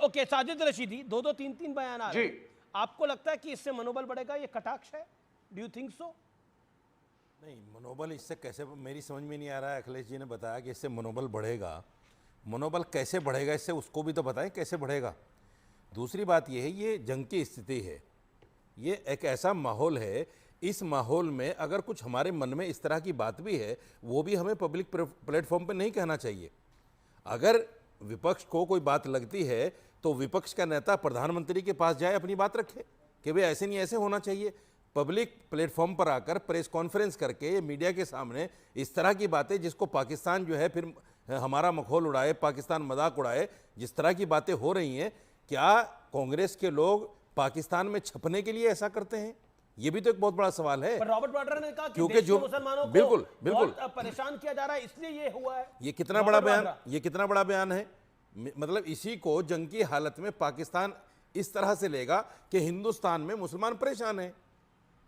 ओके साजिद रशीदी, 2-3 बयान आ रहे हैं। आपको लगता है कि इससे मनोबल बढ़ेगा, ये कटाक्ष है? Do you think so? नहीं, मनोबल इससे कैसे, मेरी समझ में नहीं आ रहा है। अखिलेश जी ने बताया कि इससे मनोबल बढ़ेगा, मनोबल कैसे बढ़ेगा इससे, उसको भी तो बताएं कैसे बढ़ेगा। दूसरी बात यह है, ये जंग की स्थिति है, ये एक ऐसा माहौल है, इस माहौल में अगर कुछ हमारे मन में इस तरह की बात भी है, वो भी हमें पब्लिक प्लेटफॉर्म पे नहीं कहना चाहिए। अगर विपक्ष को कोई बात लगती है तो विपक्ष का नेता प्रधानमंत्री के पास जाए, अपनी बात रखे कि भाई ऐसे नहीं, ऐसे होना चाहिए। पब्लिक प्लेटफॉर्म पर आकर प्रेस कॉन्फ्रेंस करके ये मीडिया के सामने इस तरह की बातें, जिसको पाकिस्तान जो है फिर हमारा मखौल उड़ाए, पाकिस्तान मजाक उड़ाए, जिस तरह की बातें हो रही हैं, क्या कांग्रेस के लोग पाकिस्तान में छपने के लिए ऐसा करते हैं? ये भी तो एक बहुत बड़ा सवाल है। पर रॉबर्ट वाड्रा ने कहा कि क्योंकि देश के जो मुसलमानों को बिल्कुल बहुत परेशान किया जा रहा है, इसलिए ये हुआ है। ये कितना बड़ा बयान, ये कितना बड़ा बयान है। मतलब इसी को जंग की हालत में पाकिस्तान इस तरह से लेगा कि हिंदुस्तान में मुसलमान परेशान हैं।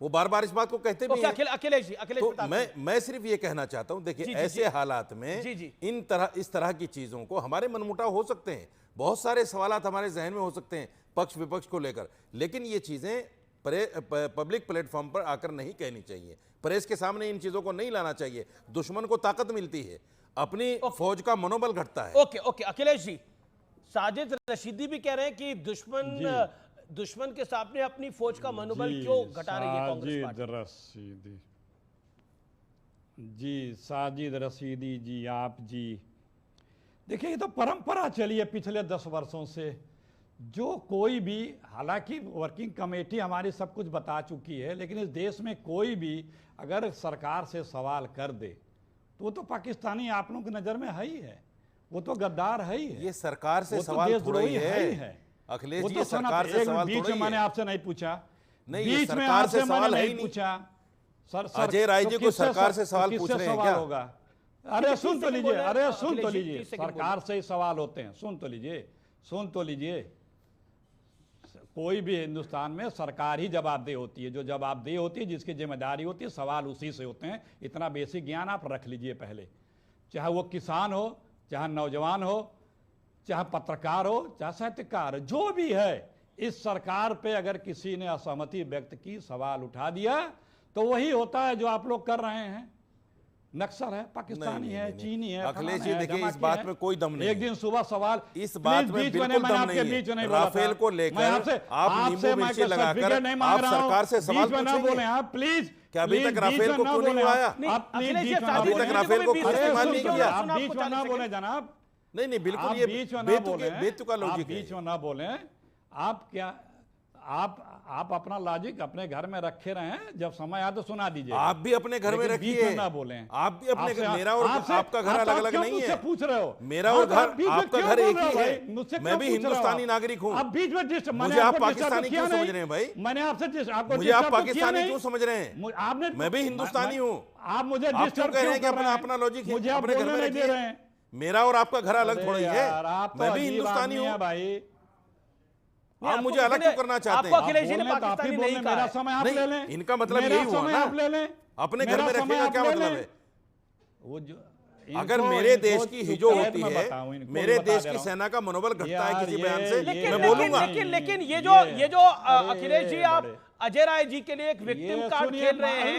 वो बार बार इस बात को कहते भी हैं। अखिलेश तो मैं सिर्फ ये कहना चाहता हूं, देखिए ऐसे हालात में इस तरह की चीजों को, हमारे मनमुटाव हो सकते हैं, बहुत सारे सवालात हमारे जहन में हो सकते हैं पक्ष विपक्ष को लेकर, लेकिन ये चीजें पब्लिक प्लेटफॉर्म पर आकर नहीं कहनी चाहिए। प्रेस के सामने इन चीजों को नहीं लाना चाहिए। दुश्मन को ताकत मिलती है, अपनी फौज का मनोबल घटता है। ओके अखिलेश जी, साजिद रशीदी भी कह रहे हैं कि दुश्मन के सामने अपनी फौज का मनोबल क्यों घटा रही है कांग्रेस पार्टी? साजिद रशीदी जी, आप जी देखिए, ये तो परंपरा चली है पिछले 10 वर्षों से। जो कोई भी, हालांकि वर्किंग कमेटी हमारी सब कुछ बता चुकी है, लेकिन इस देश में कोई भी अगर सरकार से सवाल कर दे तो वो तो पाकिस्तानी आप लोगों की नज़र में है ही है, वो तो गद्दार है ही है। ये सरकार से सवाल थोड़ा ही है अखिलेश जी, सरकार से सवाल बीच में मैंने आपसे नहीं पूछा, नहीं बीच में आपसे सवाल नहीं पूछा। अजय राय जी को सरकार से सवाल पूछ रहे हैं क्या? होगा? अरे सुन तो लीजिए, अरे सुन तो लीजिए, सरकार से ही सवाल होते हैं। सुन तो लीजिए, कोई भी हिंदुस्तान में सरकार ही जवाबदेह होती है। जो जवाबदेह होती है, जिसकी जिम्मेदारी होती है, सवाल उसी से होते हैं। इतना बेसिक ज्ञान आप रख लीजिए पहले। चाहे वो किसान हो, चाहे नौजवान हो, चाहे पत्रकार हो, चाहे साहित्यकार, जो भी है, इस सरकार पे अगर किसी ने असहमति व्यक्त की, सवाल उठा दिया, तो वही होता है जो आप लोग कर रहे हैं। नक्सल है, पाकिस्तानी है, चीनी है। अखिलेश जी देखिए, इस बात में कोई दम नहीं। एक दिन सुबह सवाल, इस बात में बिल्कुल दम नहीं है। राफेल को लेकर आप नींबू मिर्ची लगाकर आप सरकार से सवाल पूछेंगे? आप प्लीज, क्या अभी तक राफेल को क्यों नहीं उड़ाया? अभी तक राफेल को क्यों इस्तेमाल नहीं किया? आप बीच में ना बोले जनाब। नहीं बिल्कुल, ये बेतुका लॉजिक है। बीच में ना बोले। आप क्या, आप अपना लॉजिक अपने घर में रखे रहे हैं, जब समय आए तो सुना दीजिए। आप भी अपने घर में रखिए, ना बोले। आप भी अपने घर, मेरा और आपका घर अलग अलग नहीं है। पूछ रहे हो? मेरा और घर, आपका घर एक ही है। मैं भी हिंदुस्तानी नागरिक हूँ। आप बीच में मुझे आप पाकिस्तानी क्यों समझ रहे हैं भाई? मैंने आपसे मुझे आप पाकिस्तानी क्यों समझ रहे हैं? आपने, मैं भी हिंदुस्तानी हूँ। आप मुझे आप क्यों कह रहे हैं कि अपना लॉजिक मुझे अपने घर में रखिए? मेरा और आपका घर अलग थोड़ा ही है। मैं भी हिंदुस्तानी हूँ भाई। आप मुझे अलग क्यों करना चाहते हैं? अखिलेश जी ने पाकिस्तानी नहीं कहा। मेरा समय आप ले लें। इनका मतलब यही हुआ ना, आप ले लें। अपने घर में रखने का क्या मतलब है? वो जो अगर मेरे देश की हिजो होती है, मेरे देश की सेना का मनोबल घटता है किसी बयान से, मैं बोलूंगा। लेकिन ये जो अखिलेश जी, आप अजय राय जी के लिए एक विक्टिम कार्ड खेल रहे हैं।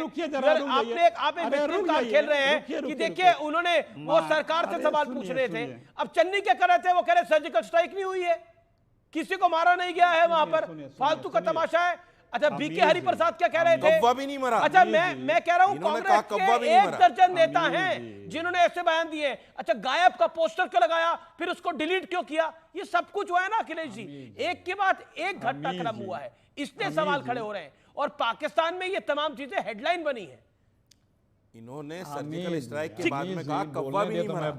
आप एक विक्टिम कार्ड खेल रहे हैं कि देखिए, उन्होंने वो सरकार से सवाल पूछ रहे थे। अब चन्नी क्या कर रहे थे? वो कह रहे सर्जिकल स्ट्राइक नहीं हुई है, किसी को मारा नहीं गया है वहां पर, फालतू का तमाशा है। अच्छा, बीके हरिप्रसाद क्या कह रहे थे? कव्वा भी नहीं मरा। अच्छा, मैं कह रहा हूं कांग्रेस के 1 दर्जन नेता हैं जिन्होंने ऐसे बयान दिए। अच्छा, गायब का पोस्टर क्यों लगाया, फिर उसको डिलीट क्यों किया? ये सब कुछ हुआ है ना अखिलेश जी, एक के बाद एक घटनाक्रम हुआ है, इसलिए सवाल खड़े हो रहे हैं। और पाकिस्तान में ये तमाम चीजें हेडलाइन बनी है। इन्होंने सर्जिकल स्ट्राइक के बाद में कहा कव्वा भी नहीं मरा।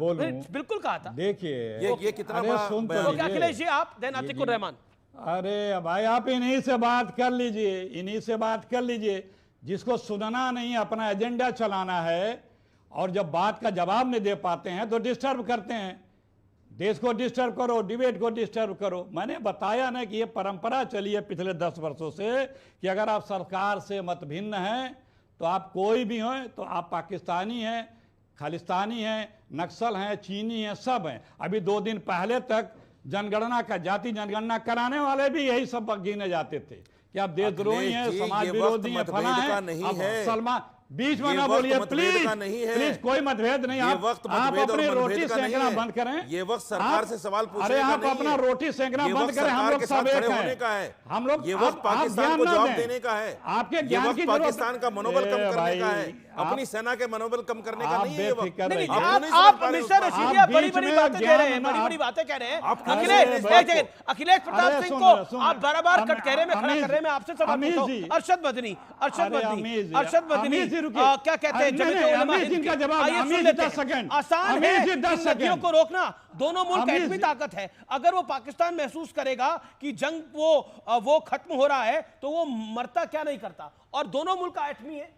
बिल्कुल कहा था। देखिए ये कितना बड़ा। अखिलेश जी, आप देन अतीकुर रहमान। अरे भाई, आप इन्हीं से बात कर लीजिए, जिसको सुनना नहीं, अपना एजेंडा चलाना है, और जब बात का जवाब नहीं दे पाते हैं तो डिस्टर्ब करते हैं। देश को डिस्टर्ब करो, डिबेट को डिस्टर्ब करो। मैंने बताया ना कि ये परंपरा चली है पिछले 10 वर्षों से कि अगर आप सरकार से मत भिन्न हैं तो आप कोई भी हो, तो आप पाकिस्तानी हैं, खालिस्तानी हैं, नक्सल हैं, चीनी हैं, सब हैं। अभी 2 दिन पहले तक जनगणना का, जाति जनगणना कराने वाले भी यही सब गिने जाते थे कि आप देशद्रोही हैं, समाज विरोधी हैं, फला है। सलमान, बीच में ये ना वक्त बोलिए मतभेद प्लीज का नहीं है। प्लीज, कोई मतभेद नहीं। ये आप वक्त आप मतभेद और अपनी रोटी मनभेद का नहीं सेंकना है। बंद करें। ये वक्त सरकार से सवाल पूछने अरे का आप नहीं अपना है। रोटी सेंकना ये बंद वक्त करें, हम सरकार लोग के सब साथ एक खड़े होने हैं। का है। हम लोग ये वक्त पाकिस्तान को जवाब देने का है। आपके ये ज्ञान वक्त की पाकिस्तान का मनोबल कम करने का है, अपनी सेना के मनोबल कम करने का नहीं है ये वक्त। आप मिस्टर रशीदिया बड़ी बड़ी बातें कह रहे हैं, बड़ी बड़ी बातें कह रहे हैं। अखिलेश प्रताप सिंह को आप बार-बार कटघरे में खड़ा कर रहे हैं। मैं आपसे सवाल पूछता हूं, अरशद मदनी क्या कहते हैं? आसान है इन नदियों को रोकना, दोनों मुल्क एटमी ताकत है। अगर वो पाकिस्तान महसूस करेगा कि जंग वो खत्म हो रहा है तो वो मरता क्या नहीं करता, और दोनों मुल्क का एटमी है।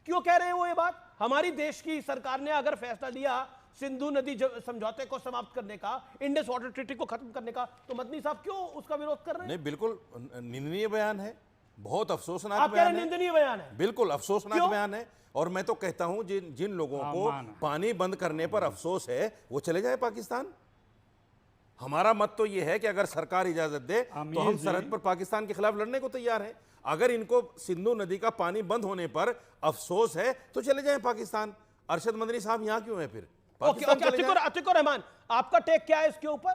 क्यों कह रहे हैं वो ये बात? हमारी देश की सरकार ने अगर फैसला लिया सिंधु नदी समझौते को समाप्त करने का, इंडस वाटर ट्रीटी को खत्म करने का, तो मदनी साहब क्यों उसका विरोध कर रहे हैं? नहीं, बिल्कुल निंदनीय बयान है, बहुत अफसोसनाक आप कह बयान रहे हैं निंदनीय बयान है? बिल्कुल अफसोसनाक बयान है। और मैं तो कहता हूं जिन लोगों को पानी बंद करने पर अफसोस है वो चले जाए पाकिस्तान। हमारा मत तो ये है कि अगर सरकार इजाजत दे तो हम सरहद पर पाकिस्तान के खिलाफ लड़ने को तैयार हैं। अगर इनको सिंधु नदी का पानी बंद होने पर अफसोस है तो चले जाएं पाकिस्तान। अरशद मदनी साहब यहाँ क्यों है फिर? अतिकुर रहमान, आपका टेक क्या है इसके ऊपर?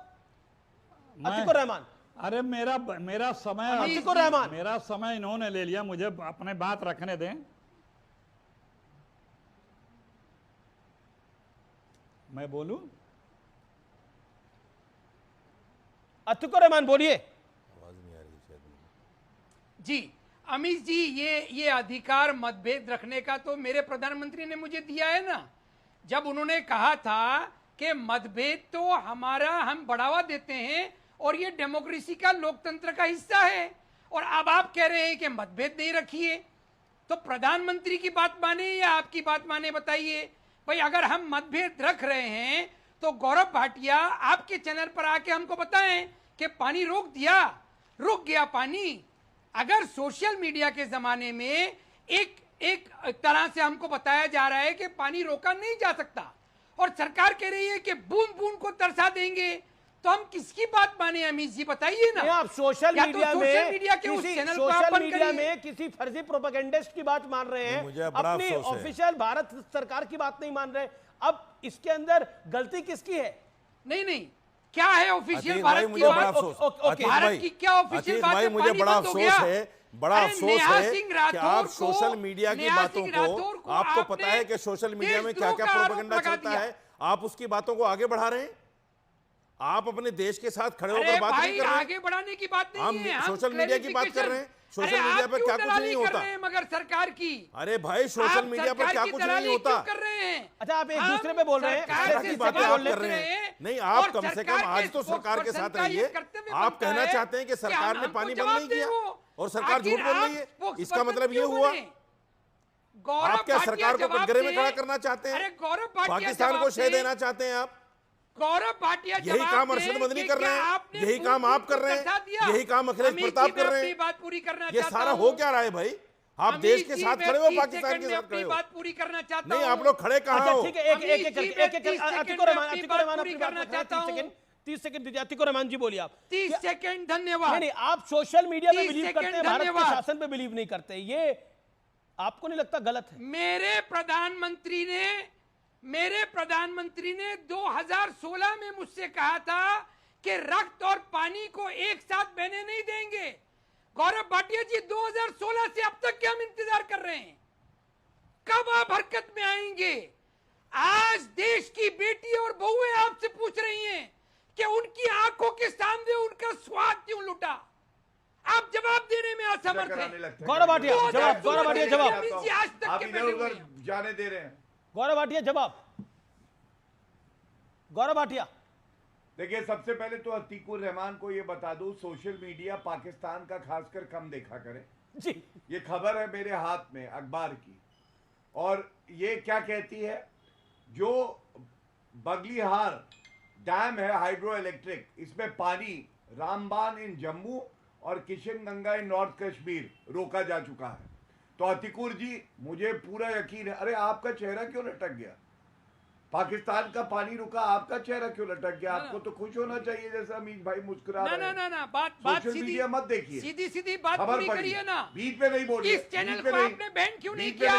अतिकुर रहमान, अरे मेरा समय इन्होंने ले लिया, मुझे अपने बात रखने दें। मैं बोलूं? अतिकुर रहमान बोलिए। जी अमीश जी, ये अधिकार मतभेद रखने का तो मेरे प्रधानमंत्री ने मुझे दिया है ना, जब उन्होंने कहा था कि मतभेद तो हमारा, हम बढ़ावा देते हैं और ये डेमोक्रेसी का, लोकतंत्र का हिस्सा है। और अब आप कह रहे हैं कि मतभेद नहीं रखिए, तो प्रधानमंत्री की बात माने या आपकी बात माने, बताइए भाई। अगर हम मतभेद रख रहे हैं तो गौरव भाटिया आपके चैनल पर आके हमको बताएं कि पानी रुक गया पानी। अगर सोशल मीडिया के जमाने में एक तरह से हमको बताया जा रहा है कि पानी रोका नहीं जा सकता और सरकार कह रही है कि बूंद बूंद को तरसा देंगे, तो हम किसकी बात माने? अमीश जी बताइए ना। आप सोशल मीडिया के उस चैनल को सोशल मीडिया में किसी फर्जी प्रोपेगेंडिस्ट की बात मान रहे हैं, अपनी ऑफिशियल भारत सरकार की बात नहीं मान रहे। अब इसके अंदर गलती किसकी है? नहीं, क्या है ऑफिशियल भारत की बात? भारत की क्या ऑफिशियल बात है? मुझे बड़ा अफसोस है कि आप सोशल मीडिया की बातों को, आपको पता है कि सोशल मीडिया में क्या क्या प्रोपेगेंडा चलता है, आप उसकी बातों को आगे बढ़ा रहे हैं। आप अपने देश के साथ खड़े होकर बात नहीं कर रहे हैं। आगे बढ़ाने की बात नहीं है, हम सोशल मीडिया की बात कर रहे हैं। सोशल मीडिया पर क्या कुछ नहीं होता मगर सरकार की। अरे भाई, सोशल मीडिया पर क्या कुछ नहीं होता। कर रहे हैं। अच्छा, आप एक दूसरे पे बोल रहे हैं, की बातें आप कर रहे हैं। नहीं, आप कम से कम आज तो सरकार के साथ रहिए। आप कहना चाहते हैं कि सरकार ने पानी बंद नहीं किया और सरकार झूठ बोल रही है, इसका मतलब ये हुआ आप क्या सरकार को कटघरे में खड़ा करना चाहते हैं? पाकिस्तान को शह देना चाहते हैं आप? गौरव भाटिया यही काम अरशद मदनी कर रहे हैं, यही काम आप कर रहे हैं, यही काम अखिलेश प्रताप कर रहे हैं। बात पूरी करना ये सारा हो क्या रहा है भाई? आप देश के साथ खड़े हो, पाकिस्तान के साथ खड़े हो? बात पूरी करना चाहता हूं। नहीं, आप लोग खड़े कहां हो? ठीक है, एक 30 सेकंड दीजिए। अतिकुर रहमान जी बोलिए आप। 30 सेकंड, धन्यवाद। नहीं, आप सोशल मीडिया में बिलीव करते हैं, भारत के शासन पे बिलीव नहीं करते, ये आपको नहीं लगता गलत है? मेरे प्रधानमंत्री ने 2016 में मुझसे कहा था कि रक्त और पानी को एक साथ बहने नहीं देंगे। गौरव भाटिया जी, 2016 से अब तक क्या हम इंतजार कर रहे हैं? कब आप हरकत में आएंगे? आज देश की बेटी और बहुएं आपसे पूछ रही हैं कि उनकी आंखों के सामने उनका स्वाद क्यों लुटा। आप जवाब देने में असमर्थ हैं। गौरव भाटिया जवाब। आज तक के जाने दे रहे हैं। गौरव भाटिया जवाब। गौरव भाटिया, देखिए, सबसे पहले तो अतीकुर रहमान को यह बता दूं, सोशल मीडिया पाकिस्तान का खासकर कम देखा करे जी। ये खबर है मेरे हाथ में अखबार की, और ये क्या कहती है, जो बगलीहार डैम है हाइड्रो इलेक्ट्रिक, इसमें पानी रामबान इन जम्मू और किशनगंगा इन नॉर्थ कश्मीर रोका जा चुका है। तो अतिकुर जी, मुझे पूरा यकीन है। अरे, आपका चेहरा क्यों लटक गया? पाकिस्तान का पानी रुका, आपका चेहरा क्यों लटक गया? आपको तो खुश होना चाहिए जैसे अमीश भाई मुस्कुरा रहे हैं। ना बात सीधी मत देखिए, सीधी बात पूरी करिए ना। बीच में नहीं बोलिए। इस चैनल को आपने बैन क्यों नहीं किया?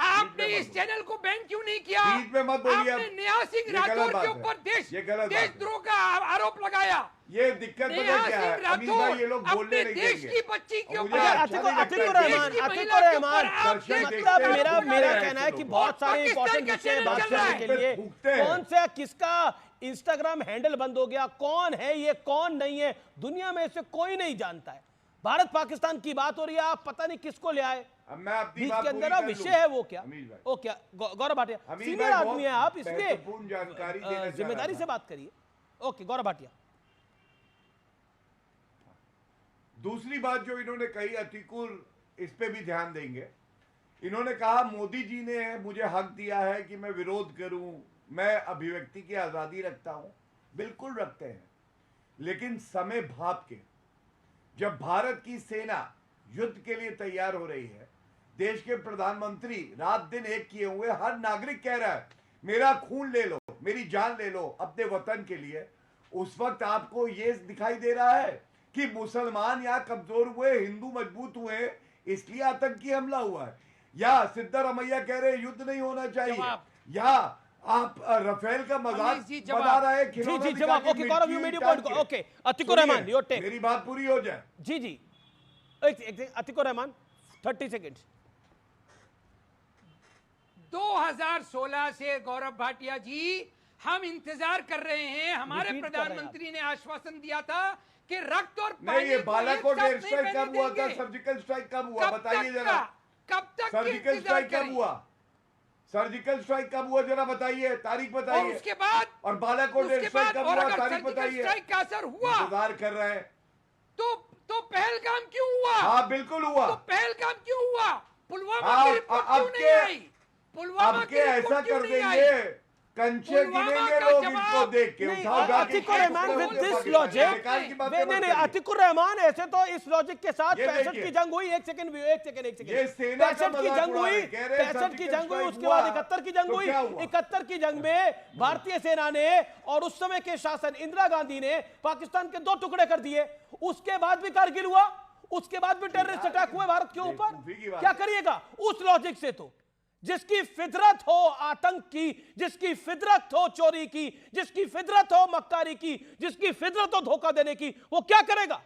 आपने इस चैनल को बैन क्यों नहीं किया? बीच में मत बोलिए। आपने नेहा सिंह राठौर के ऊपर देशद्रोह का आरोप लगाया। ये दिक्कत पता क्या है अमीश भाई, ये लोग बोलने नहीं देश देंगे। की बच्ची के ऊपर मतलब मेरा कहना है कि बहुत सारे इंपॉर्टेंट विषय बात करने के लिए कौन सा किसका इंस्टाग्राम हैंडल बंद हो गया, कौन है ये कौन नहीं है, दुनिया में से कोई नहीं जानता है। भारत पाकिस्तान की बात हो रही है, आप पता नहीं किसको ले आए मैं अपनी बीच बात के अंदर। विषय है वो क्या? ओ क्या गौरव भाटिया सीनियर आदमी है आप, इसलिए जानकारी जिम्मेदारी से बात करिए। ओके गौरव भाटिया। दूसरी बात जो इन्होंने कही अतिकुर, इस पे भी ध्यान देंगे। इन्होंने कहा मोदी जी ने मुझे हक दिया है कि मैं विरोध करूं, मैं अभिव्यक्ति की आजादी रखता हूं। बिल्कुल रखते हैं, लेकिन समय भाप के जब भारत की सेना युद्ध के लिए तैयार हो रही है, देश के प्रधानमंत्री रात दिन एक किए हुए, हर नागरिक कह रहा है मेरा खून ले लो, मेरी जान ले लो अपने वतन के लिए, उस वक्त आपको ये दिखाई दे रहा है कि मुसलमान यहाँ कमजोर हुए, हिंदू मजबूत हुए, इसलिए आतंकी हमला हुआ है? या सिद्धारमैया कह रहे युद्ध नहीं होना चाहिए, या आप राफेल का मजाक बना रहे हैं? जी जवाब। Okay Gaurav, you made your point. Okay Atikur Rahman, your take. मेरी बात पूरी हो जाए। जी अतिकुर रहमान 30 सेकंड्स। 2016 से गौरव भाटिया जी हम इंतजार कर रहे हैं। हमारे प्रधानमंत्री ने आश्वासन दिया था कि रक्त और पानी नहीं, ये बालाकोट एयर स्ट्राइक कब हुआ था? सर्जिकल स्ट्राइक कब हुआ? बताइए जरा। कब तक सर्जिकल स्ट्राइक कब हुआ? सर्जिकल स्ट्राइक कब हुआ जरा बताइए, तारीख बताइए। और उसके बाद और बालाकोट एयर स्ट्राइक कब हुआ? तारीख बताइए। स्ट्राइक का असर हुआ, इंतजार कर रहे हैं। तो पहलगाम क्यों हुआ? हाँ बिल्कुल हुआ। तो पहलगाम क्यों हुआ? पुलवामा की रिपोर्ट क्यों नहीं आई? पुलवामा की रिपोर्ट ऐसा क्यों कर नहीं आई? देंगे, कंचे गिनेंगे लोग इनको देख के। Atikur Rahman with this logic, नहीं अतिकुर रहमान, ऐसे तो इस लॉजिक के साथ 65 की जंग हुई। एक सेकंड 65 की जंग हुई, 65 की जंग हुई, उसके बाद 71 की जंग हुई। 71 की जंग में भारतीय सेना ने और उस समय के शासन इंदिरा गांधी ने पाकिस्तान के 2 टुकड़े कर दिए। उसके बाद भी कारगिल हुआ, उसके बाद भी टेररिस्ट अटैक हुए भारत के ऊपर। क्या करिएगा उस लॉजिक से? तो जिसकी फितरत हो आतंक की, जिसकी फितरत हो चोरी की, जिसकी फितरत हो मक्कारी की, जिसकी फितरत हो धोखा देने की, वो क्या करेगा?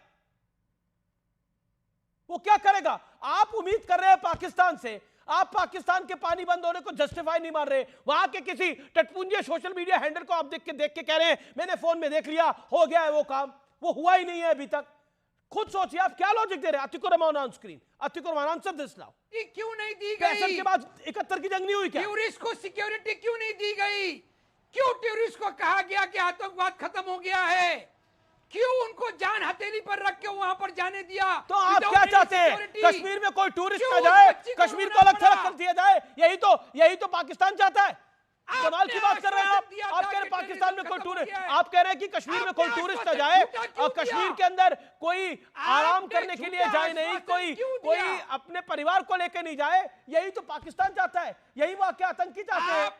वो क्या करेगा? आप उम्मीद कर रहे हैं पाकिस्तान से, आप पाकिस्तान के पानी बंद होने को जस्टिफाई नहीं मार रहे। वहां के किसी टटपुंजे सोशल मीडिया हैंडल को आप देख के कह रहे हैं मैंने फोन में देख लिया, हो गया है वो काम। वो हुआ ही नहीं है अभी तक। खुद सोचिए आप क्या लॉजिक दे रहे हैं। Atikur Rahman on screen. Atikur Rahman answer this now. क्यों नहीं दी गई? 65 के बाद 71 की जंग नहीं हुई क्या? टेररिस्ट को सिक्योरिटी क्यों नहीं दी गई? क्यों टेररिस्ट को कहा गया कि आतंकवाद खत्म हो गया है? क्यों उनको जान हथेली पर रख के वहां पर जाने दिया? तो आप क्या चाहते हैं? कश्मीर में कोई टूरिस्ट ना जाए, कश्मीर को अलग थलग कर दिया जाए, यही तो पाकिस्तान चाहता है। कमाल की बात कर रहे हैं आप कह रहे हैं पाकिस्तान में कोई टूरिस्ट, आप कह रहे हैं कि कश्मीर में कोई टूरिस्ट ना जाए, और कश्मीर के अंदर कोई आराम करने के लिए जाए नहीं, कोई अपने परिवार को लेकर नहीं जाए। यही तो पाकिस्तान चाहता है, यही वाकई आतंकी चाहते हैं।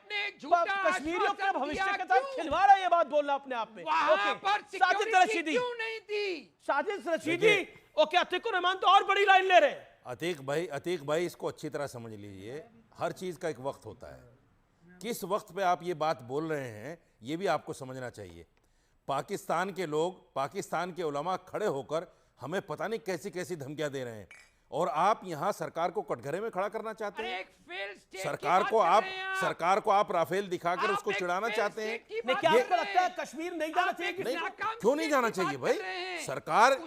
कश्मीरियों के भविष्य के साथ खिलवाड़ है ये बात बोलना अपने आप में। साजिद रशीदी, साजिद रशीदी। ओके अतिकुर रहमान तो और बड़ी लाइन ले रहे हैं। अतीक भाई इसको अच्छी तरह समझ लीजिए, हर चीज का एक वक्त होता है। किस वक्त पे आप ये बात बोल रहे हैं ये भी आपको समझना चाहिए। पाकिस्तान के लोग, पाकिस्तान के उलमा खड़े होकर हमें पता नहीं कैसी कैसी धमकियां दे रहे हैं, और आप यहां सरकार को कटघरे में खड़ा करना चाहते हैं। सरकार को आप राफेल दिखाकर उसको चिढ़ाना चाहते हैं। क्या आपको लगता है कश्मीर नहीं जाना चाहिए? क्यों नहीं जाना चाहिए भाई? सरकार,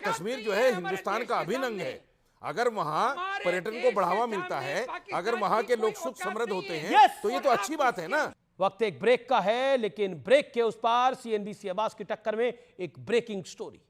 कश्मीर जो है हिंदुस्तान का अभिन्न अंग है। अगर वहां पर्यटन को बढ़ावा मिलता है, अगर वहां के लोग सुख समृद्ध होते हैं, तो ये तो अच्छी बात है ना। वक्त एक ब्रेक का है, लेकिन ब्रेक के उस पार CNBC आवाज की टक्कर में एक ब्रेकिंग स्टोरी।